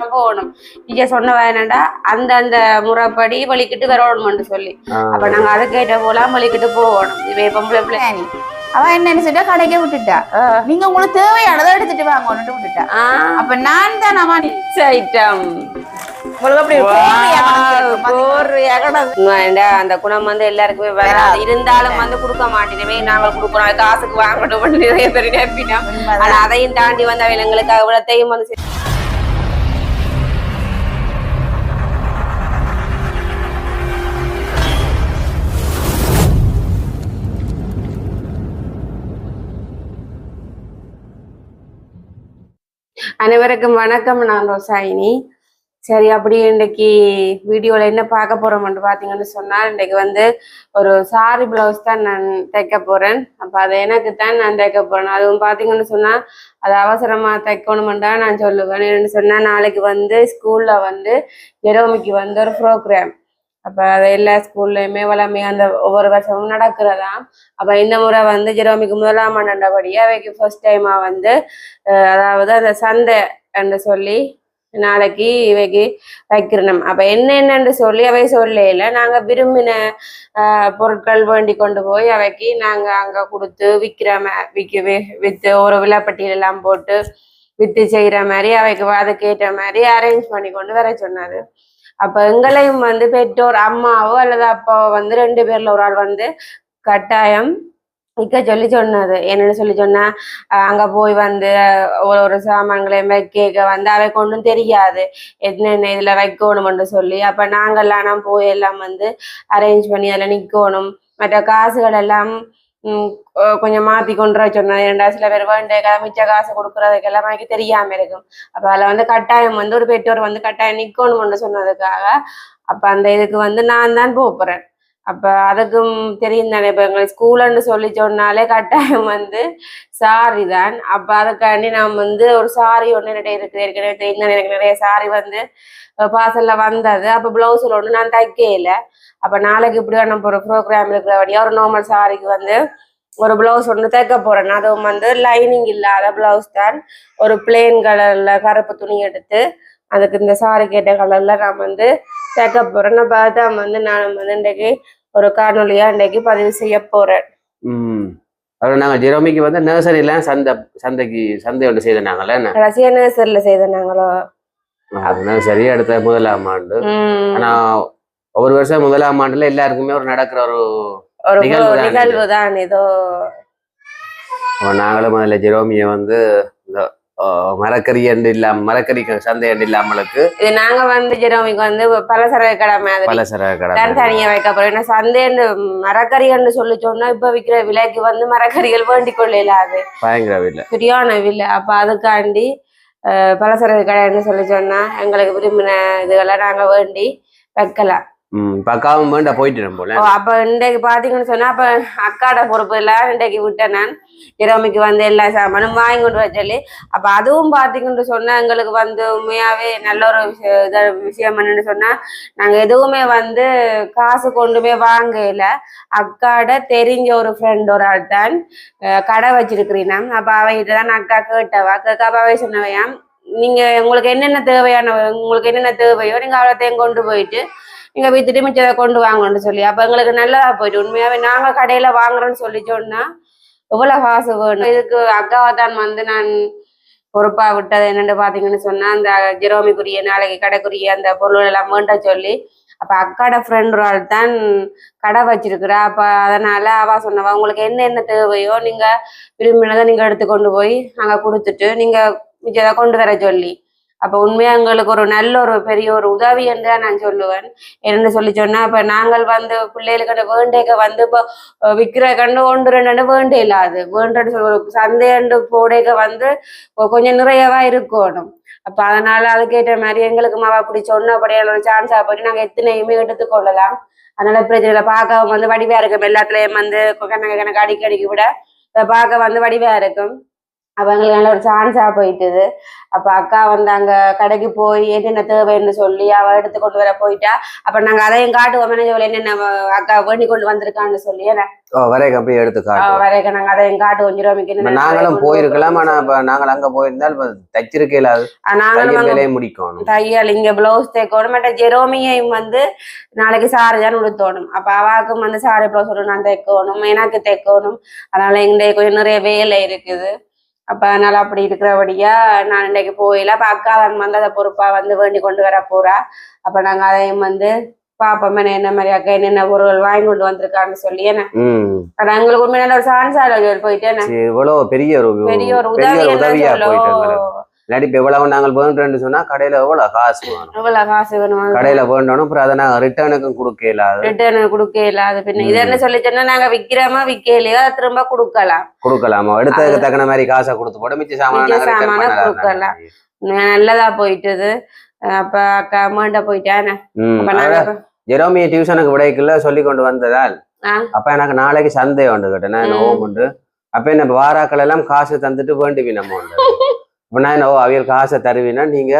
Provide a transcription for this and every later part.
போகணும். நீங்க சொன்ன வேணாண்டா அந்த அந்த முறைப்படி வலிக்கிட்டு வரணும்னு சொல்லி அப்ப நாங்க அதை கேட்ட போலாம் வலிக்கிட்டு போகணும். இவ பொம்பளை பிள்ளை அவ என்ன நினைச்சிட்டா கடைக்க விட்டுட்டா. நீங்க உங்களுக்கு தேவையானதை எடுத்துட்டு வாங்க விட்டுட்டா. அப்ப நான் தான் அவன் ஐட்டம் அந்த குணம் வந்து எல்லாருக்குமே வராது. இருந்தாலும் வந்து கொடுக்க மாட்டேனவே நாங்கள் கொடுக்கணும் காசுக்கு வாங்கணும் நிறைய பேர் நினைப்பினோம். ஆனா அதையும் தாண்டி வந்து அவள் எங்களுக்கு அவ்வளத்தையும் வந்து அனைவருக்கும் வணக்கம். நான் ரோசாயினி. சரி, அப்படி இன்னைக்கு வீடியோல என்ன பார்க்க போறோம்னு பாத்தீங்கன்னு சொன்னால் இன்னைக்கு வந்து ஒரு சாரி பிளவுஸ் தான் நான் தைக்க போறேன். அப்ப அது எனக்கு தான் நான் தைக்க போறேன். அதுவும் பாத்தீங்கன்னு சொன்னா அது அவசரமா தைக்கணுமெண்டா நான் சொல்லுவேன். என்னன்னு சொன்னா நாளைக்கு வந்து ஸ்கூல்ல வந்து ஜெரோமிக்கு வந்து ஒரு ப்ரோக்ராம். அப்ப அது எல்லா ஸ்கூல்லையுமே வளமே அந்த ஒவ்வொரு வருஷமும் நடக்கிறதா. அப்ப இந்த முறை வந்து ஜெரோமிக்கு முதலாம் ஆண்டபடியா அவைக்கு ஃபர்ஸ்ட் டைமா வந்து அதாவது அந்த சந்தை என்று சொல்லி நாளைக்கு இவைக்கு வைக்கிறோம். அப்ப என்னென்னு சொல்லி அவை சொல்லல. நாங்க விரும்பின பொருட்கள் வேண்டி கொண்டு போய் அவைக்கு நாங்க அங்க கொடுத்து வித்து ஒரு விலைப்பட்டியல் எல்லாம் போட்டு வித்து செய்யற மாதிரி அவைக்கு அதுக்கேற்ற மாதிரி அரேஞ்ச் பண்ணி கொண்டு வர சொன்னாரு. அப்ப எங்களையும் வந்து பெற்றோர் அம்மாவோ அல்லது அப்பாவோ வந்து 2 பேர்ல ஒரு ஆள் வந்து கட்டாயம் நிக்க சொல்லி சொன்னது. என்னன்னு சொல்லி சொன்னா அங்க போய் வந்து ஒரு சாமான்களையும் வைக்க வந்து அவை கொண்டும் தெரியாது என்னென்ன இதுல வைக்கணும்னு சொல்லி. அப்ப நாங்கெல்லாம் போய் எல்லாம் வந்து அரேஞ்ச் பண்ணி அதில் நிக்கணும். மற்ற காசுகள் எல்லாம் கொஞ்சம் மாத்தி கொண்டு சொன்னது. ஏன்டா சில பேர் வேண்ட மிச்ச காசு கொடுக்கறதுக்கு எல்லாம் எனக்கு தெரியாம இருக்கும். அப்ப அதுல வந்து கட்டாயம் வந்து ஒரு பெற்றோர் வந்து கட்டாயம் நிக்கணும்னு சொன்னதுக்காக அப்ப அந்த இதுக்கு வந்து நான் தான் போறேன். அப்ப அதுக்கும் தெரியும் தானே. இப்ப எங்களுக்கு ஸ்கூல்ன்னு சொல்லி சொன்னாலே கட்டாயம் வந்து சாரி தான். அப்ப அதுக்காண்டி நான் வந்து ஒரு சாரி ஒண்ணு என்னிட்ட இருக்கு. ஏற்கனவே தெரியும் எனக்கு நிறைய சாரி வந்து பார்சல்ல வந்தது. அப்ப பிளவுஸ்ல ஒண்ணு நான் தைக்கல. அப்ப நாளைக்கு இப்படி நம்ம ஒரு ப்ரோக்ராம் இருக்கிறபடியா ஒரு நார்மல் சாரிக்கு வந்து ஒரு பிளவுஸ் ஒன்று தைக்க போறேன். அதுவும் வந்து லைனிங் இல்லாத பிளவுஸ் தான். ஒரு பிளெயின் கலர்ல கருப்பு துணி எடுத்து அதுக்கு இந்த சாரி கேட்ட கலர்ல நான் வந்து தைக்க போறேன். நான் பார்த்தா வந்து நான் வந்து இன்றைக்கு ஒரு காணொலியா இன்றைக்கு பதிவு செய்ய போறேன். நாங்க ஜெரோமிக்கு வந்து நர்சரியில சந்தை ஒன்று செய்தாங்களே. கடைசியா நர்சரியில செய்தாங்களோ? நர்சரி அடுத்த முதலாம் ஆண்டு. ஆனா ஒவ்வொரு வருஷம் முதலாம் ஆண்டுல எல்லாருக்குமே ஒரு நடக்கிற ஒரு நிகழ்வு தான் ஏதோ. நாங்களும் முதல்ல ஜெரோமிய வந்து இந்த மரக்கறி சந்தை அண்டு இல்லாமலுக்கு இது நாங்க வந்து ஜெரோமிக்கு வந்து பலசரக்கு கடை தனியா வைக்க போறோம். ஏன்னா சந்தை மரக்கறின்னு சொல்லி சொன்னா இப்ப விற்கிற விலைக்கு வந்து மரக்கறிகள் வேண்டிக் கொள்ளாது, பயங்கர விலை, சரியான விலை. அப்ப அதுக்காண்டி பலசரக்கு கடைன்னு சொல்லி சொன்னா எங்களுக்கு விரும்பின இதுகளை நாங்க வேண்டி வைக்கலாம். பக்காவும் வேண்ட போயிட்டு போல. அப்ப இன்றைக்கு பாத்தீங்கன்னு சொன்னா அப்ப அக்காட பொறுப்பு எல்லாம் இன்றைக்கு விட்டேன் நான். ஜெரோமிக்கு வந்து எல்லா சாமானும் வாங்கி கொண்டு வர சொல்லி. அப்ப அதுவும் பாத்தீங்கன்னு சொன்னா எங்களுக்கு வந்து உண்மையாவே நல்ல ஒரு விஷயம் என்னன்னு சொன்னா நாங்க எதுவுமே வந்து காசு கொண்டுமே வாங்கல. அக்காட தெரிஞ்ச ஒரு ஃப்ரெண்ட் ஒரு ஆள் தான் கடை வச்சிருக்கிறீனா. அப்ப அவைகிட்ட தான் அக்கா கேட்டவா. அவை சொன்னவையாம், நீங்க உங்களுக்கு என்னென்ன தேவையோ நீங்க அவ்வளோத்தையும் கொண்டு போயிட்டு நீங்க வித்துட்டு மிச்சத்தை கொண்டு வாங்கணும்னு சொல்லி. அப்ப எங்களுக்கு நல்லதா போயிட்டு உண்மையாவே நாங்க கடையில வாங்குறோம்னு சொல்லி சொன்னா எவ்வளவு காசு வேணும். இதுக்கு அக்காவை தான் வந்து நான் பொறுப்பா விட்டது. என்னென்னு பாத்தீங்கன்னு சொன்னா அந்த ஜெரோமிக்குரிய நாளைக்கு கடைக்குரிய அந்த பொருள் எல்லாம் வேண்ட சொல்லி. அப்ப அக்காட ஃப்ரெண்ட் ஒரு ஆள் தான் கடை வச்சிருக்கிறா. அப்ப அதனால அவ சொன்னவா, உங்களுக்கு என்னென்ன தேவையோ நீங்க விரும்பினதை நீங்க எடுத்து கொண்டு போய் அங்க கொடுத்துட்டு நீங்க மிச்சத்தை கொண்டு வர சொல்லி. அப்ப உண்மையா எங்களுக்கு ஒரு நல்ல ஒரு பெரிய ஒரு உதவி என்று நான் சொல்லுவேன். என்னன்னு சொல்லி சொன்னா இப்ப நாங்கள் வந்து பிள்ளைகளுக்கு வேண்டேக்க வந்து இப்போ விற்கிற கண்டு 1-2 வேண்டே இல்லாது வேண்டன்னு சொல்லி ஒரு சந்தையண்டு போடேக்க வந்து கொஞ்சம் நிறையவா இருக்கணும். அப்ப அதனால அதுக்கேற்ற மாதிரி எங்களுக்கு மாவா அப்படி சொன்னபடியான ஒரு சான்ஸா போயிட்டு நாங்க எத்தனையுமே எடுத்துக்கொள்ளலாம். அதனால பிரச்சனை பார்க்க வந்து வடிவா இருக்கும். எல்லாத்துலயும் வந்து கணக்கு அடிக்கடிக்கு விட பார்க்க வந்து வடிவா இருக்கும். அவங்களுக்கு நல்ல ஒரு சான்ஸா போயிட்டுது. அப்ப அக்கா வந்து அங்க கடைக்கு போய் என்னென்ன தேவைன்னு சொல்லி அவ எடுத்து கொண்டு வர போயிட்டா. அப்ப நாங்க அதையும் காட்டுவோம் என்னென்ன அக்கா வேண்டி கொண்டு வந்திருக்கான்னு சொல்லி வரைக்கும் போய் எடுத்து காட்டுவோம். வரைக்கும் நாங்க அதையும் காட்டுவோம். ஜிரோமிக்கு நாங்களும் போயிருக்கலாம். ஆனா நாங்கள் அங்க போயிருந்தால் தைச்சிருக்கே நாங்களும் முடிக்கணும். தையல் இங்க பிளவுஸ் தைக்கணும். மற்ற ஜெரோமியையும் வந்து நாளைக்கு சாரி தான் உடுத்தணும். அப்ப அவாக்கும் வந்து சாரி பிளவுஸ் நான் தைக்கணும், எனக்கு தைக்கணும். அதனால எங்க கொஞ்சம் நிறைய வேலை இருக்குது. அப்ப அதனால அப்படி இருக்கிறபடியா நான் இன்னைக்கு போயில. அப்ப அக்கா வந்து அதை பொறுப்பா வந்து வேண்டி கொண்டு வர போறா. அப்ப நாங்க அதையும் வந்து பாப்போமே என்ன மாதிரி அக்கா என்னென்ன பொருள் வாங்கி கொண்டு வந்திருக்கான்னு சொல்லி என்ன எங்களுக்கு உண்மையான ஒரு சான்ஸா போயிட்டேன். இவ்வளவு பெரிய ஒரு உதவியா போயிட்டு இப்ப எவ்வளவு நாங்கள் வேண்டும்னு சொன்னா கடையில எவ்வளவு காசு வேணும், கடையில வேண்டணும். அப்புறம் அதை நாங்க ரிட்டர்னுக்கும் கொடுக்க இல்லாது பின்ன இது என்ன சொல்லி சொன்னா நாங்க விக்கிறோமா விக்கலையோ திரும்ப கொடுக்கலாமா எடுத்ததுக்கு தகுந்த மாதிரி காசை கொடுத்து போட மிச்ச சாமான கொடுக்கலாம். நல்லதா போயிட்டுது. அப்ப அக்கா அம்மாண்ட போயிட்டானே. ஜெரோமிய டியூஷனுக்கு விடைக்குள்ள சொல்லி கொண்டு வந்ததால் அப்ப எனக்கு நாளைக்கு சந்தேகம் உண்டு கேட்டேன் நோம் உண்டு. அப்ப என்ன வாராக்கள் எல்லாம் காசு தந்துட்டு வேண்டுவி நம்ம உண்டு. இப்ப நான் அவையல் காசை தருவீன்னா நீங்க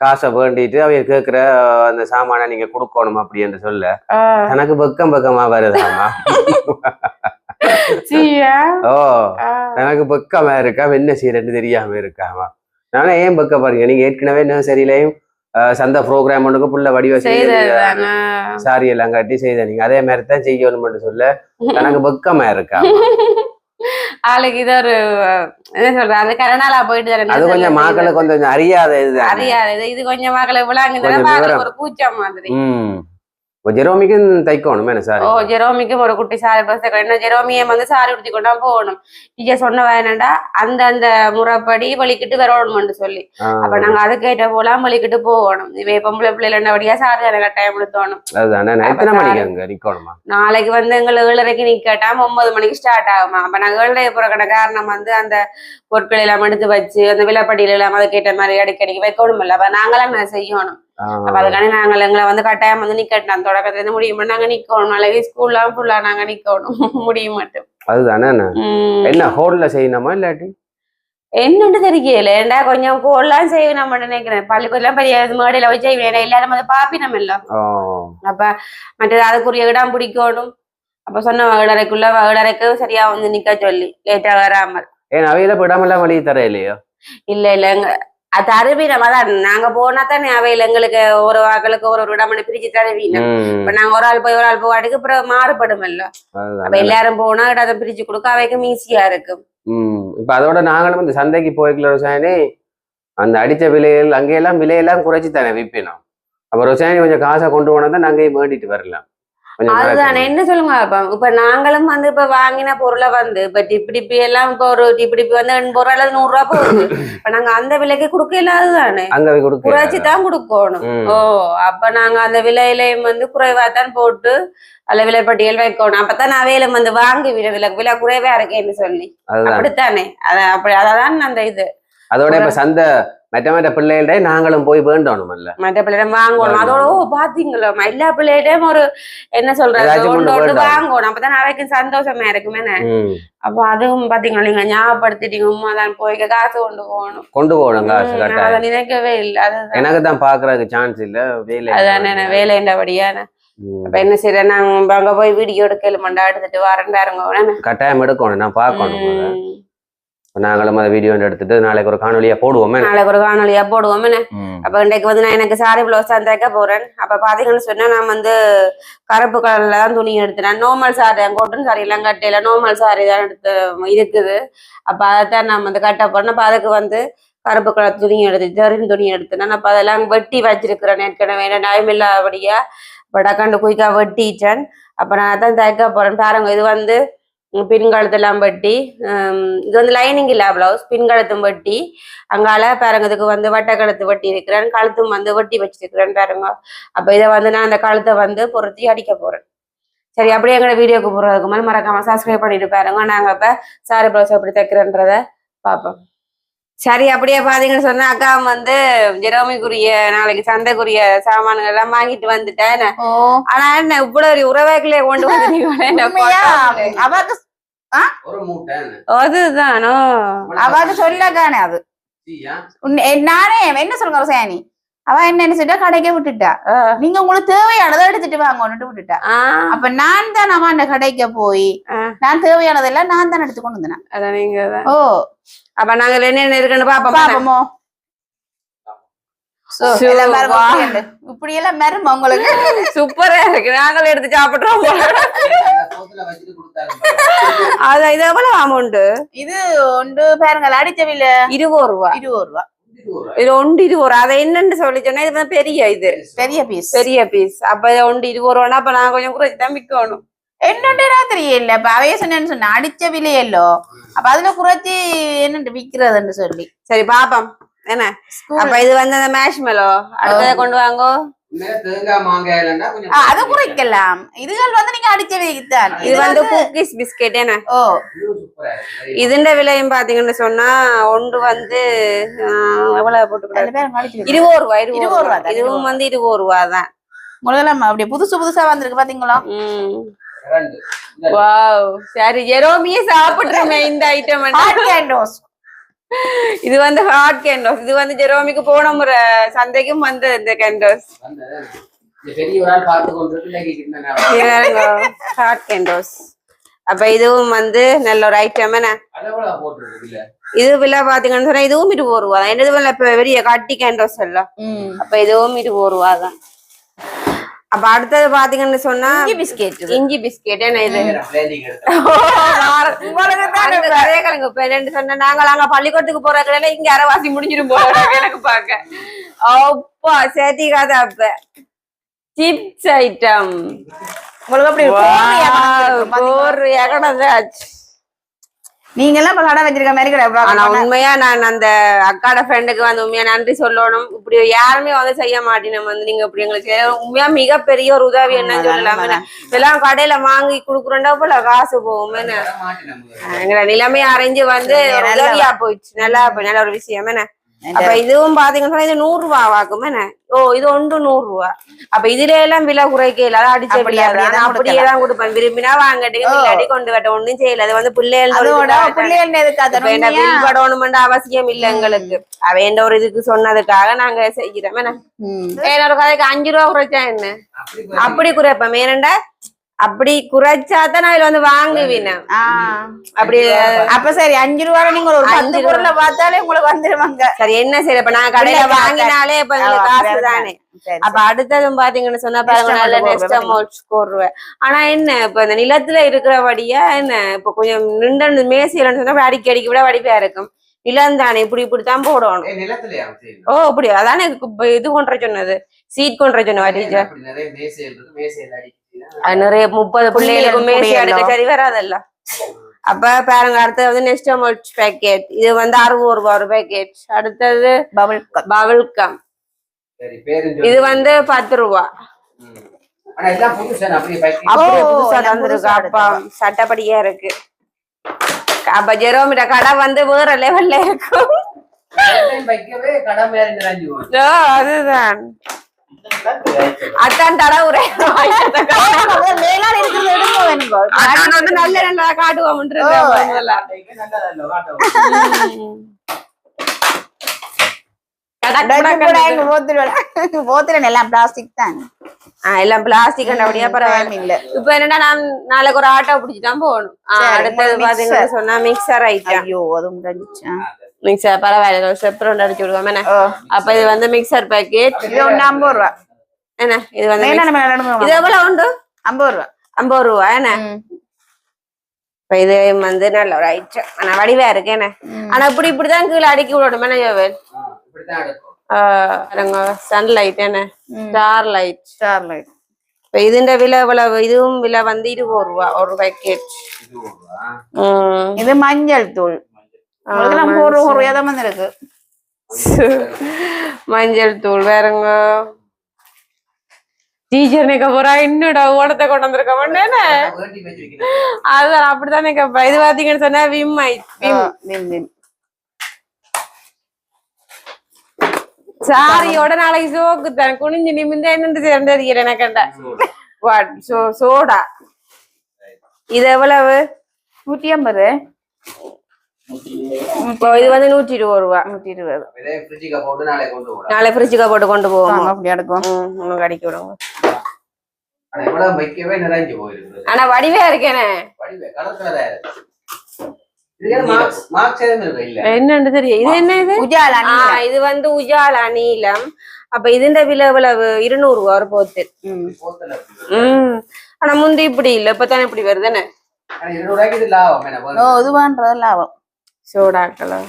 காசை வேண்டிட்டு அவையல் கேட்கிற அந்த சாமான நீங்க கொடுக்கணும் அப்படின்னு சொல்ல எனக்கு பக்கமா வருதாமா. ஓ எனக்கு பக்கமா இருக்கா என்ன செய்யறன்னு தெரியாம இருக்காமா. நானே ஏன் பக்க பாருங்க நீங்க ஏற்கனவே நர்சரியிலையும் சந்த ப்ரோக்ராம் ஒன்றுக்கு புள்ள வடிவ சாரி எல்லாம் கட்டி செய்த நீங்க அதே மாதிரி தான் செய்யணும்னு சொல்ல எனக்கு பக்கமா இருக்கா. ஆளுக்கு இது ஒரு என்ன சொல்ற அது கரநாளா போயிட்டு அது கொஞ்சம் மக்களுக்கு கொஞ்சம் அறியாத இது கொஞ்சம் மக்களுக்கு விளாங்க ஒரு பூச்சம் மாதிரி. ஜெரோமிக்கும் தைக்கணும் என்ன சார்? ஜெரோமிக்கும் ஒரு குட்டி சாரி பிளவுஸ் தைக்கணும். ஜெரோமியை வந்து சாரி உடுத்தி கொண்டா போகணும். டீச்சர் சொன்ன வேணாண்டா அந்த முறைப்படி வலிக்கிட்டு வரணும்னு சொல்லி. அப்ப நாங்க அதுக்கேற்ற போலாம் வலிக்கிட்டு போகணும். இவ பொம்பளை பிள்ளைல என்னபடியா சாரி எனக்கு டைம் எடுத்தோணும். நாளைக்கு வந்து எங்களை 7:30 நிக்கட்டா 9 மணிக்கு ஸ்டார்ட் ஆகுமா. அப்ப நாங்க 7:30 போற காரணம் வந்து அந்த பொருட்கள் எல்லாம் எடுத்து வச்சு அந்த விலைப்படியில எல்லாம் அதுக்கேற்ற மாதிரி அடிக்கடிக்கு வைக்கணும் இல்ல. அப்ப நாங்களாம் செய்யணும். அப்ப அதுக்காண்டி நாங்கள் எங்களை வந்து கட்டாயம் வந்து நிக்கட்டோம். தொடக்கத்துல இருந்து முடியும் நாங்க நிக்கணும். நாளைக்கு ஸ்கூல்லாம் ஃபுல்லா நாங்க நிக்கணும். முடிய மாட்டோம். அதுதானே என்ன ஹோல்ல செய்யணுமா இல்லாட்டி என்னன்னு தெரியல. ஏண்டா கொஞ்சம் கோல்லாம் செய்வேன் நம்ம நினைக்கிறேன். பள்ளிக்கூடம் பெரிய மேடையில வச்சு செய்வேன். எல்லாரும் அதை பாப்பினம் இல்ல. அப்ப மற்றது அதுக்குரிய இடம் பிடிக்கணும். அப்ப சொன்ன 7:30 சரியா வந்து நிக்க சொல்லி லேட்டா வராமல். ஏன் அவையில விடாமல்லாம் வழி தர இல்லையோ? இல்ல அது தருவீனம். அதான் நாங்க போனா தானே அவையில எங்களுக்கு ஒரு ஆக்களுக்கு ஒரு இடமனு பிரிச்சு தருவீனம். இப்ப நாங்க ஒரு ஆள் போய் வாட்டுக்கு அப்புறம் மாறுபடும் இல்ல. அப்ப எல்லாரும் போனா இடத்தை பிரிச்சு கொடுக்க அவைக்கும் ஈஸியா இருக்கும். இப்ப அதோட நாங்களும் இந்த சந்தைக்கு போய்க்கல ரோசானி அந்த அடிச்ச விலைகள் அங்கெல்லாம் விலையெல்லாம் குறைச்சி தானே விற்பினோம். அப்ப ரோசானி கொஞ்சம் காசை கொண்டு போனா தான் நாங்க வேண்டிட்டு வரலாம். அதுதானே என்ன சொல்லுங்க. இப்ப நாங்களும் வந்து இப்ப வாங்கின பொருளை வந்து இப்ப டிப்பிடிப்பி எல்லாம் இப்ப ஒரு டிப்பிடிப்பி வந்து 80 ரூபா அல்லது 100 ரூபா போகுது. இப்ப நாங்க அந்த விலைக்கு கொடுக்க இல்லாததானே குறைச்சிதான் கொடுக்கணும். அப்ப நாங்க அந்த விலையிலையும் வந்து குறைவாதான் போட்டு அல்ல விலைப்பட்டியல் வைக்கணும். அப்பதான் அவையிலும் வந்து வாங்கி விலை குறைவா இருக்கேன்னு சொல்லி அப்படித்தானே. அதான் அந்த இது அதோட இப்ப சந்தை மற்ற பிள்ளைகள நாங்களும் போய் வேண்டணும் இல்ல. மற்ற பிள்ளையிடம் வாங்கணும். அதோட பாத்தீங்களா எல்லா பிள்ளையிடம் ஒரு என்ன சொல்றது வாங்கணும். அப்பதான் அவைக்கும் சந்தோஷமா இருக்குமே. அப்ப அதுவும் பாத்தீங்களா நீங்க ஞாபகப்படுத்திட்டீங்க. உண்மைதான் போய் காசு கொண்டு போகணும் காசு அதை நினைக்கவே இல்லை. அது எனக்கு தான் பாக்குறதுக்கு சான்ஸ் இல்ல. வேலை அதானே வேலைண்டபடியான. அப்ப என்ன செய்யறேன் நாங்க அங்க போய் வீடியோ எடுக்கலுமாண்டா எடுத்துட்டு வரேன்டாருங்க. கட்டாயம் எடுக்கணும். நான் பாக்கணும். நாங்களும் அதை வீடியோ எடுத்துட்டு நாளைக்கு ஒரு காணொலியா போடுவோமே. அப்ப இன்றைக்கு வந்து நான் எனக்கு சாரி பிளவுஸ் தான் தைக்க போறேன். அப்ப பாத்தீங்கன்னு சொன்னா நான் வந்து கருப்பு கலர்ல தான் துணி எடுத்துட்டேன். நார்மல் சாரி தான் கோட்டன் சாரி எல்லாம் கட்டையில நார்மல் சாரி தான் எடுத்து இருக்குது. அப்ப அதைத்தான் நான் வந்து கட்ட போறேன். அப்ப அதுக்கு வந்து கருப்பு கலர் துணி ஜரின் துணி எடுத்துட்டேன். அப்ப அதெல்லாம் வெட்டி வச்சிருக்கிறேன். ஏற்கனவே டைம் இல்லாதபடியா படக்காண்டு குயிக்கா வெட்டிட்டேன். அப்ப நான் அதான் தைக்க போறேன். பாருங்க இது வந்து பின்கழுத்தெல்லாம் வெட்டி இது வந்து லைனிங் இல்ல பிளவுஸ் பின்கழுத்தும் வெட்டி அங்கால பாருங்க இதுக்கு வந்து வட்டக்கழுத்து வெட்டி இருக்கிறேன். கழுத்தும் வந்து வெட்டி வச்சிருக்கிறேன் பாருங்க. அப்ப இதை வந்து நான் அந்த கழுத்தை வந்து பொருத்தி அடிக்க போறேன். சரி அப்படியே எங்களோட வீடியோக்கு போறதுக்கு மேலே மறக்காம சப்ஸ்கிரைப் பண்ணிட்டு பாருங்க. நாங்க இப்ப சாரி பிளவுஸ் எப்படி தைக்கிறேன்றத பார்ப்போம். சரி அப்படியே பாத்தீங்கன்னு சொன்னா அக்கா வந்து ஜெரோமிக்குரிய நாளைக்கு சந்தைக்குரிய சாமான்கள் எல்லாம் வாங்கிட்டு வந்துட்டேன். ஆனா என்ன இவ்வளவு உறவைகளே கொண்டு வந்து ஒரு மூட்டை அதுதானோ அவக்கு சொல்லக்கானே அது நானே என்ன சொல்லுங்க ரோசாயணி அவ என்ன நினைச்சிட்டா கடைக்கே விட்டுட்டா நீங்க உங்களுக்கு தேவையானதை எடுத்துட்டு வாங்கன்னுட்டு விட்டுட்டா அப்ப நான் தான் நம்ம அந்த கடைக்கு போய் நான் தேவையானதெல்லாம் நான் தான் எடுத்து கொண்டு வந்தேன் அதான் நீங்க ஓ அப்ப நாங்க என்ன இருக்குன்னு பாப்போமோ இப்படி எல்லாம் மரும உங்களுக்கு சூப்பரா இருக்கு நாங்களும் எடுத்து சாப்பிடுறோம் அதான் இது எவ்வளவு அமௌண்ட் இது ஒன்று பாருங்க அடிச்சவில 20 ரூபா இது ஒன்று 20 ரூபா அதை என்னன்னு சொல்லி சொன்னா இது பெரிய இது பெரிய பீஸ் அப்ப ஒன்று 20 ரூபானா அப்ப நான் கொஞ்சம் குறைச்சு தான் விற்கணும் என்னண்டா தெரியல இப்ப அவைய சொன்ன அடிச்ச விலையல்லோ அப்ப அதுல குறைச்சி என்னண்டு விக்கிறதுன்னு சொல்லி சரி பாப்போம் என்ன அப்ப இது வந்து அந்த மேஷ்மெலோ அடுத்ததை கொண்டு வாங்கோ அது குறைக்கலாம் இதுகள் வந்து நீங்க அடிச்ச விலைக்குத்தான் இது வந்து குக்கீஸ் பிஸ்கெட் என்ன ஓ இதுண்ட விலையும் பாத்தீங்கன்னு சொன்னா ஒன்று வந்து எவ்வளவு போட்டு 20 ரூபா இதுவும் வந்து 20 ரூபா தான் முதல்ல அப்படியே புதுசா வந்திருக்கு பாத்தீங்களா வாவ் சரி ஜெரோமியே சாப்பிட்டுருமே இந்த ஐட்டம் இது வந்து ஹாட் கேண்டோஸ் இது வந்து ஜெரோமிக்கு போன முறை சந்தைக்கும் வந்து இந்த கேண்டோஸ் ஹாட் கேண்டோஸ் அப்ப இதுவும் வந்து நல்ல ஒரு ஐட்டம் என்ன இது விலை பாத்தீங்கன்னு சொன்னா இதுவும் 20 ரூபா தான் என்னது பெரிய கட்டி கேண்டோஸ் எல்லாம் அப்ப இதுவும் 20 ரூபா தான் அப்ப அடுத்தது பாத்தீங்கன்னு சொன்னா இஞ்சி பிஸ்கெட் என்ன இது சொன்ன நாங்கள் அங்க பள்ளிக்கூடத்துக்கு போற கடையில இங்க அரைவாசி முடிஞ்சிடும் போற எனக்கு பாக்க அப்பா சேர்த்திக்காத அப்ப சிப்ஸ் ஐட்டம் நீங்க எல்லாம் கடை வச்சிருக்க மாதிரி ஆனா உண்மையா நான் அந்த அக்காட ஃப்ரெண்டுக்கு வந்து உண்மையா நன்றி சொல்லணும் இப்படி யாருமே வந்து செய்ய மாட்டேன் வந்து நீங்க இப்படி எங்களுக்கு உண்மையா மிகப்பெரிய ஒரு உதவி என்னன்னு சொல்லலாமே எல்லாம் கடையில வாங்கி குடுக்குறோண்டா போல காசு போகும் எங்க நிலைமையை அரைஞ்சு வந்து உதவியா போயிடுச்சு நல்லா நல்ல ஒரு விஷயம் என்ன அப்ப இதுவும் பாத்தீங்கன்னா இது 100 ரூபா வாக்கும் என்ன ஓ இது ஒன்று 100 ரூபா அப்ப இதுல எல்லாம் விலை குறைக்கல அதான் அடிச்ச அப்படியேதான் கொடுப்பேன் விரும்பினா வாங்கட்டு இல்லாட்டி கொண்டு வட்ட ஒண்ணும் செய்யல அது வந்து பிள்ளைகள் அவசியம் இல்ல எங்களுக்கு அவன் ஒரு இதுக்கு சொன்னதுக்காக நாங்க செய்யறோம் என்ன ஒரு கதைக்கு 5 ரூபா குறைச்சா என்ன அப்படி குறைப்பேன் ஏனண்டா அப்படி குறைச்சாதான் நான் இதுல வந்து வாங்குவீங்க அப்படி அப்ப சரி 5 ரூபா நீங்க ஒரு 10 பொருளை பார்த்தாலே உங்களுக்கு வந்துருவாங்க சரி என்ன சரி இப்ப நான் கடையில வாங்கினாலே இப்ப காசு தானே அப்ப அடுத்ததும் பாத்தீங்கன்னு சொன்னா பாருங்க நல்ல நெக்ஸ்ட் அமௌண்ட் போடுவேன் ஆனா என்ன இப்ப இந்த நிலத்துல இருக்கிறபடியா என்ன இப்ப கொஞ்சம் நின்று மேசியலன்னு சொன்னா அடிக்கடிக்கு விட வடிப்பா இருக்கும் நிலம் தானே இப்படித்தான் போடணும் ஓ அப்படி அதானே இது கொண்டு சொன்னது சீட் கொண்டு சொன்ன டீச்சர் நிறைய 30 பிள்ளைகளுக்கு மேசி அடுக்க சரி வராதல்ல அப்ப பாருங்க அடுத்தது வந்து நெக்ஸ்ட் அமௌண்ட் பேக்கெட் இது வந்து 60 ரூபா ஒரு பேக்கெட் அடுத்தது பபிள் கம் இது வந்து 10 ரூபா அப்படியே புதுசா தந்துருக்கு அப்பா சட்டப்படியா இருக்கு அப்ப ஜெரோமிட கடை வந்து வேற லெவல்ல இருக்கும் அதுதான் அத்தான் தடவுரை நல்ல நல்லா காட்டுவோம் எல்லாம் பிளாஸ்டிக் தான் எல்லாம் பிளாஸ்டிக் அப்படியா பரவாயில்ல இப்ப என்னன்னா நான் நாளைக்கு ஒரு ஆட்டோ பிடிச்சுதான் போகணும் அடுத்தது பாத்தீங்கன்னா சொன்னா மிக்சர் ஐட்டம் ஐயோ அதுவும் மிக்சர் பரவாயில்ல ஒரு ஸ்டெப் ரவுண்ட் அடிச்சு விடுவோம் அப்ப இது வந்து மிக்சர் பேக்கெட் இது 50 ரூபா என்ன இது வந்து இது எவ்வளவு உண்டு 50 ரூபா என்ன இப்ப இது வந்து நல்ல ஒரு ஐட்டம் ஆனா வடிவா இருக்கு என்ன ஆனா இப்படிதான் கீழே அடுக்கி விடணும் என்ன ஜோவேல் சன்லைட் என்ன ஸ்டார் லைட் இப்ப இதுண்ட விலை எவ்வளவு இதுவும் விலை வந்து 20 ரூபா ஒரு பேக்கெட் இது மஞ்சள் தூள் இருக்கு மஞ்சள் தூள் வேறங்க டீச்சர் நிக்க போறா இன்னோட ஓடத்தை கொண்டு வந்திருக்க மாட்டேன்னு அதுதான் அப்படித்தானே கேப்பா இது பாத்தீங்கன்னு சொன்னா விம் சாரியோட நாளைக்கு சோக்கு தான் குனிஞ்சு நிமிந்து என்னன்னு சேர்ந்தது எனக்கண்டா சோடா இது எவ்வளவு 150. இப்போ இது வந்து 120 ரூபா. 120. நாளை ஃப்ரிட்ஜுக்கு போட்டு கொண்டு போவோம். அப்படி எடுக்கும். உங்களுக்கு அடிக்க விடுங்க. வைக்கவே நிறைஞ்சு போயிருக்கு. ஆனா வடிவே இருக்கேனே. என்னன்னு தெரியும். இது என்ன இது? உஜாலா நீலம். இது வந்து உஜாலா நீலம். அப்ப இதுண்ட விலை எவ்வளவு? 200 ரூபா ஒரு போத்து. ஆனா முந்தி இப்படி இல்ல, இப்பதானே இப்படி வருதுன்னு. இது பண்றது லாபம். சோடாக்களா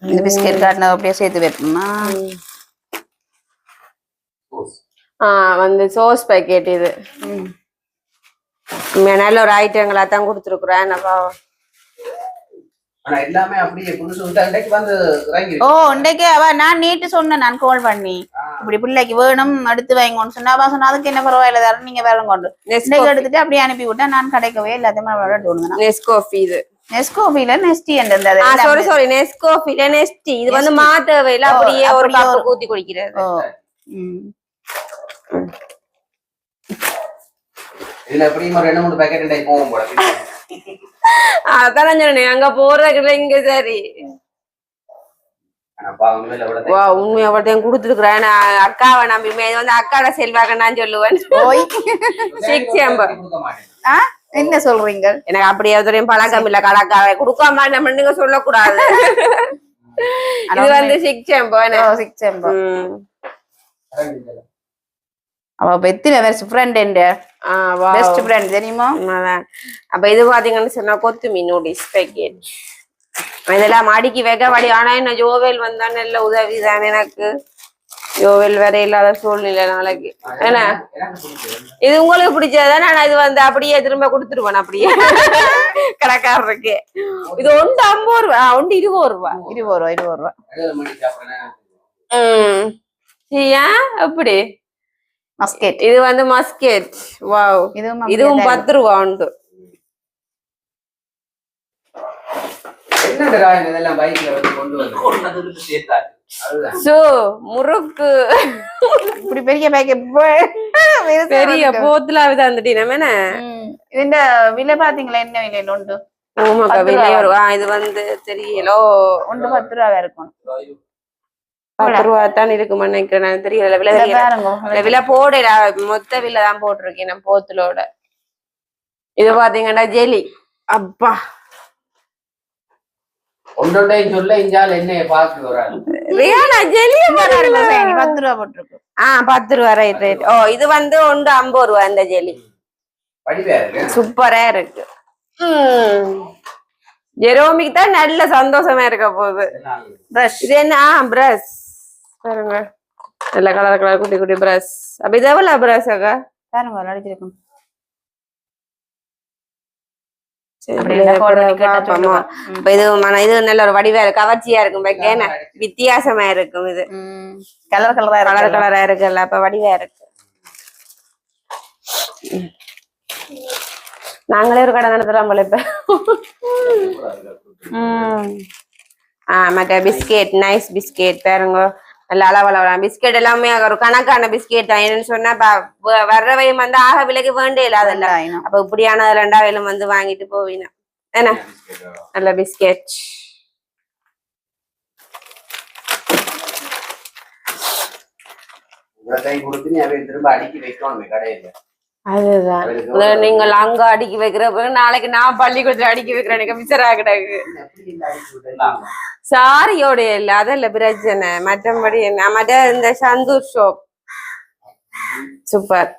இந்த பிஸ்கெட் காட்டின அப்படியே சேர்த்து வைக்கணுமா? வந்து சோஸ் பேக்கெட் இது. நல்ல ஒரு ஐட்டங்களா தான் கொடுத்துருக்குறேன். இன்னைக்கு அவ நான் நேற்று சொன்னேன், நான் கால் பண்ணி இப்படி பிள்ளைக்கு வேணும் அடுத்து வாங்கன்னு சொன்னா அவ சொன்னா அதுக்கு என்ன பரவாயில்ல தர நீங்க வேற கொண்டு இன்னைக்கு எடுத்துட்டு அப்படியே அனுப்பி விட்டேன். நான் கடைக்கவே எல்லாத்தையுமே நெஸ்கோஃபி இது. நெஸ்கோஃபில நெஸ்டி என்றது. சாரி நெஸ்கோஃபில நெஸ்டி. இது வந்து மாத்தவையில அப்படியே ஒரு கப் ஊத்தி குடிக்கிறது. இதுல எப்படியும் ஒரு 2-3 பாக்கெட் போகும் போல. அதான் சொன்னேன், அங்க போறதுக்குள்ள இங்க சரி. உண்மையா அவர்தான் கொடுத்துருக்குறேன். அக்காவை நம்பி வந்து அக்காட செல்வாக்க நான் சொல்லுவேன். என்ன சொல்றீங்க? எனக்கு அப்படியே பழக்கம் இல்ல. கடைக்கார கொடுக்க மாட்டேன் நீங்க சொல்லக்கூடாது. இது வந்து 6 அவ பெத்தில பெஸ்ட் ஃப்ரெண்ட் பெஸ்ட் ஃப்ரெண்ட் தெரியுமா? அப்ப இது பாத்தீங்கன்னு சொன்னா கொத்துமீ நூடில்ஸ் பேக்கெட். இதெல்லாம் அடுக்கி வைக்க வடி. ஆனா என்ன ஜோவேல் வந்தா நல்ல உதவிதான் எனக்கு. ஜோவேல் வேற இல்லாத சூழ்நிலை நாளைக்கு. என்ன இது உங்களுக்கு பிடிச்சதுதான். நான் இது வந்து அப்படியே திரும்ப கொடுத்துருவேன் அப்படியே கடைக்காரருக்கு. இது 50 ரூபா, 20 ரூபா. 20 ரூபா. அப்படி மஸ்கெட். இது வந்து மஸ்கெட். வாவ். இதுவும் 10 ரூபா உண்டு. முறுக்கு இப்படி பெரிய பேக்கெட் பெரிய போத்துல வந்துட்டீங்க. இந்த விலை பாத்தீங்களா? என்ன விலையில உண்டு? இது வந்து தெரியலோ ஒன்று 10 ரூபா இருக்கும். 10 ரூபா தான் இருக்குமா நினைக்கிறேன். தெரியல விலை போடல. மொத்த விலை தான் போட்டிருக்கேன் நான் போத்தலோட. இது பாத்தீங்கன்னா ஜெலி. அப்பா ஒன்றொண்டை சொல்ல இஞ்சால என்ன பாக்கு வராது. ரியானா ஜெலி 10 ரூபா போட்டிருக்கு. 10 ரூபா. ரைட். இது வந்து 50 ரூபா இந்த ஜெலி. சூப்பரா இருக்கு. ஜெரோமிக்கு தான் நல்ல சந்தோஷமா இருக்க போகுது. இது என்ன? பிரஷ் பாருங்க. நல்ல கலர் குட்டி குட்டி பிரஷ். அப்ப இது எவ்வளவு பிரஷ் அக்கா? பாருங்க நடிச்சிருக்கும். இது நல்ல ஒரு வடிவா இருக்கு. கவர்ச்சியா இருக்கும். வித்தியாசமா இருக்கும். இது கலரா இருக்குல்ல. அப்ப வடிவா இருக்கு. நாங்களே ஒரு கடை நடத்துறோம் போல இப்ப. மற்ற பிஸ்கெட் நைஸ் பிஸ்கெட் பாருங்க. நல்ல அளவளவலாம் பிஸ்கெட் எல்லாமே ஒரு கணக்கான பிஸ்கெட் தான். என்னன்னு சொன்னா வர்றவையும் வந்து ஆக விலைக்கு வேண்டே இல்லாதல்ல. அப்ப இப்படியான 2 வந்து வாங்கிட்டு போவீங்க. என்ன நல்ல பிஸ்கெட். அதுதான் நீங்கள் அங்க அடுக்கி வைக்கிறப்ப நாளைக்கு நான் பள்ளிக்கூடத்துல அடுக்கி வைக்கிறேன். எனக்கு மிச்சரா கிடக்கு. சாரியோட இல்ல அதல்ல பிரச்சனை. மற்றபடி என்ன மற்ற இந்த சந்தூர் ஷோப் சூப்பர்.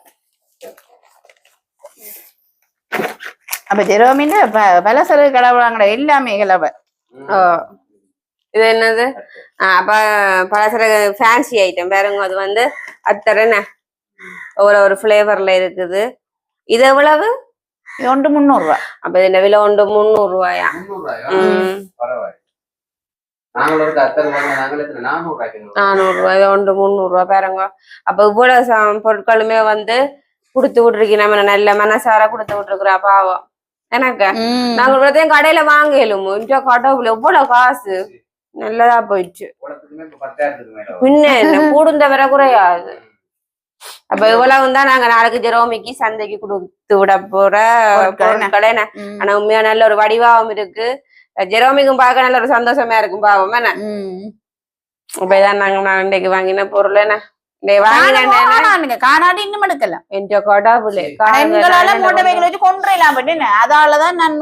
அப்ப ஜெரோமின் பலசரக்கு கடவுளாங்கட எல்லாமே கிளம்ப. இது என்னது? அப்ப பலசரக்கு ஃபேன்சி ஐட்டம் பாருங்க. அது வந்து அத்தனை ஒரு ஃபிளேவர்ல இருக்குது. இது எவ்வளவு? இது 300 ரூபா. அப்ப இந்த விலை 300 ரூபாயா? 400 ரூபாய். 300 ரூபாய் பாருங்க. அப்ப இவ்வளவு பொருட்களுமே வந்து குடுத்து விட்டுருக்கீங்க. நம்ம நல்ல மனசார குடுத்து விட்டுருக்குறா பாவம். எனக்கு நாங்க இவ்வளத்தையும் கடையில வாங்கலும் கடவுள் எவ்வளவு காசு. நல்லதா போயிடுச்சு. பின்ன என்ன கூடுந்த வர குறையாது. அப்ப இவ்வளவு தான் நாங்க நாளைக்கு ஜெரோமிக்கு சந்தைக்கு கொடுத்து விட போற பொருட்களை. ஆனா உண்மையா நல்ல ஒரு வடிவாவும் இருக்கு. ஜெரோமிக்கும் பார்க்க நல்ல ஒரு சந்தோஷமா இருக்கும் பாவம் என்ன. இப்ப இதான் நாங்க இன்றைக்கு வாங்கின பொருள் என்ன காணாடி இன்னும் எடுக்கலாம். அதாலதான் நான்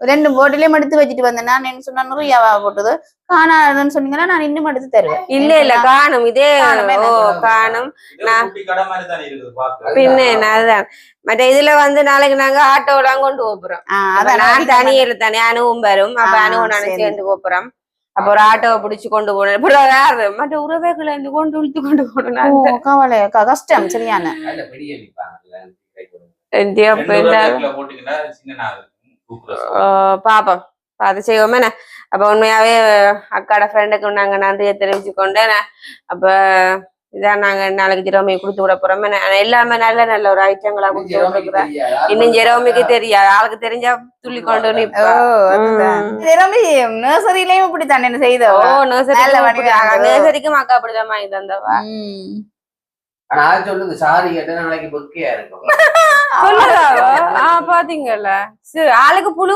2 போட்டிலையும் எடுத்து வச்சுட்டு வந்தேன். நான் என்ன சொன்னா நிறையவா போட்டது காணாதுன்னு சொன்னீங்கன்னா நான் இன்னும் எடுத்து தருவேன். இல்ல காணும் இதே காணும். பின்ன அதுதான் மற்ற இதுல வந்து நாளைக்கு நாங்க ஆட்டோலாம் கொண்டு போறோம். நான் தனியில தானே அனுவும் வரும். அப்ப அனுவும் நானும் சேர்ந்து போறோம். அப்ப ஒரு ஆட்டோவை பிடிச்சு கொண்டு போனேன். மற்ற உறவுகளை இருந்து கொண்டு இழுத்து கொண்டு போனோம். கவலை கஷ்டம் சரியான. பாப்போம் அது செய்வோமே. அப்ப உண்மையாவே அக்காட ஃப்ரெண்டுக்கு நாங்க நன்றியை தெரிவிச்சுக்கொண்டேன். அப்ப இதான் நாங்க நாளைக்கு ஜெரோமிக்கு கொடுத்து விட போறோம். எல்லாமே நல்ல நல்ல ஒரு ஐட்டங்களா கொடுத்து விட்டுருக்குறேன். இன்னும் ஜெரோமிக்கு தெரியாது, ஆளுக்கு தெரிஞ்சா துள்ளி கொண்டு ஜெரோமி நர்சரியிலயும் இப்படித்தான் என்ன செய்தோ. நர்சரிக்கும் அக்கா அப்படிதான் வாங்கி தந்தவா. சொல்லுங்க சாரி கேட்ட நாளைக்கு பொக்கையா இருக்கும். பாத்தீங்கல்ல ஆளுக்கு புழு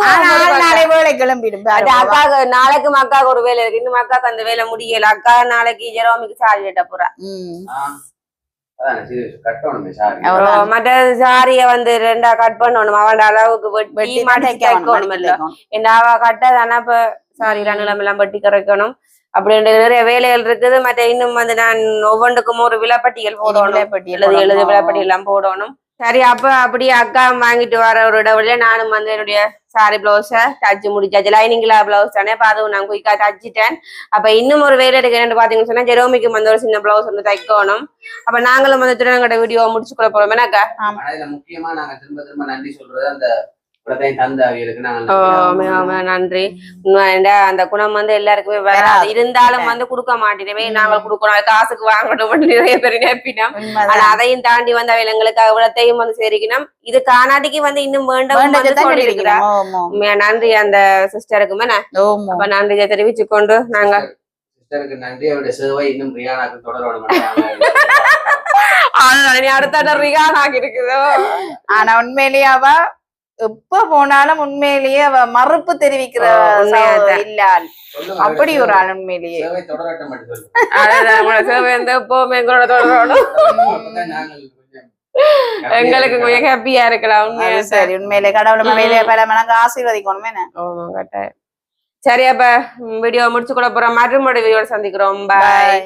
கிளம்பிடும். அக்காக்கு நாளைக்கு அக்காவுக்கு ஒரு வேலை இருக்கு. இன்னும் அக்காக்கு அந்த வேலை முடியல. அக்கா நாளைக்கு ஜெரோமிக்கு சாரி கேட்ட போறா. மற்ற சாரிய வந்து 2ஆ கட் பண்ணணும். அவன் அளவுக்கு வெட்டி தைக்கணும் இல்ல. என்ன அவ கட்டதானா இப்ப சாரி நிலம் வெட்டி கரைக்கணும். அப்படின்ற நிறைய வேலைகள் இருக்குது. மற்ற இன்னும் வந்து நான் ஒவ்வொன்றுக்கும் ஒரு விலைப்பட்டியல் போடணும். எழுது விலைப்பட்டியல் எல்லாம் போடணும். சரி அப்ப அப்படியே அக்கா வாங்கிட்டு வர ஒரு இடவுல நானும் வந்து என்னுடைய சாரி பிளவுஸ தச்சு முடிச்சாச்சு. லைனிங்ல பிளவுஸ் தானே. அப்ப அதுவும் நான் குயிக்கா தச்சுட்டேன். அப்ப இன்னும் ஒரு வேலை இருக்கு. என்னன்னு பாத்தீங்கன்னு சொன்னா ஜெரோமிக்கு வந்து ஒரு சின்ன பிளவுஸ் ஒன்று தைக்கணும். அப்ப நாங்களும் வந்து திருநங்கட வீடியோ முடிச்சுக்கொள்ள போறோம். என்னக்கா முக்கியமா நாங்க திரும்ப திரும்ப நன்றி சொல்றது அந்த நன்றி. அந்த குணம் வந்து எல்லாருக்குமே வராது. இருந்தாலும் வந்து கொடுக்க மாட்டேனவே நாங்கள் கொடுக்கணும். காசுக்கு வாங்கணும் நிறைய பேர் நினைப்பினோம். ஆனா அதையும் தாண்டி வந்து அவள் எங்களுக்கு இவ்வளத்தையும் வந்து சேரிக்கணும். இது காணாட்டிக்கு வந்து இன்னும் வேண்டும் சொல்லியிருக்கிறோம். நன்றி அந்த சிஸ்டருக்குமே. அப்ப நன்றியை தெரிவிச்சு கொண்டு நாங்க நன்றி. அவருடைய சேவை இன்னும் ரியானாக்கு தொடரணும். அடுத்த ரியானாக்கு இருக்குதோ. ஆனா உண்மையிலேயே அவ எப்ப போனாலும் உண்மையிலேயே அவ மறுப்பு தெரிவிக்கிற இல்லால் அப்படி ஒரு ஆள். உண்மையிலேயே எங்களுக்கு கொஞ்சம் ஹாப்பியா இருக்கலாம். சரி உண்மையிலே கடவுள் மேலே பல மடங்கு ஆசீர்வதிக்கணுமே. சரி அப்ப வீடியோ முடிச்சு கூட போறோம். மறுபடியும் வீடியோ சந்திக்கிறோம். பாய்.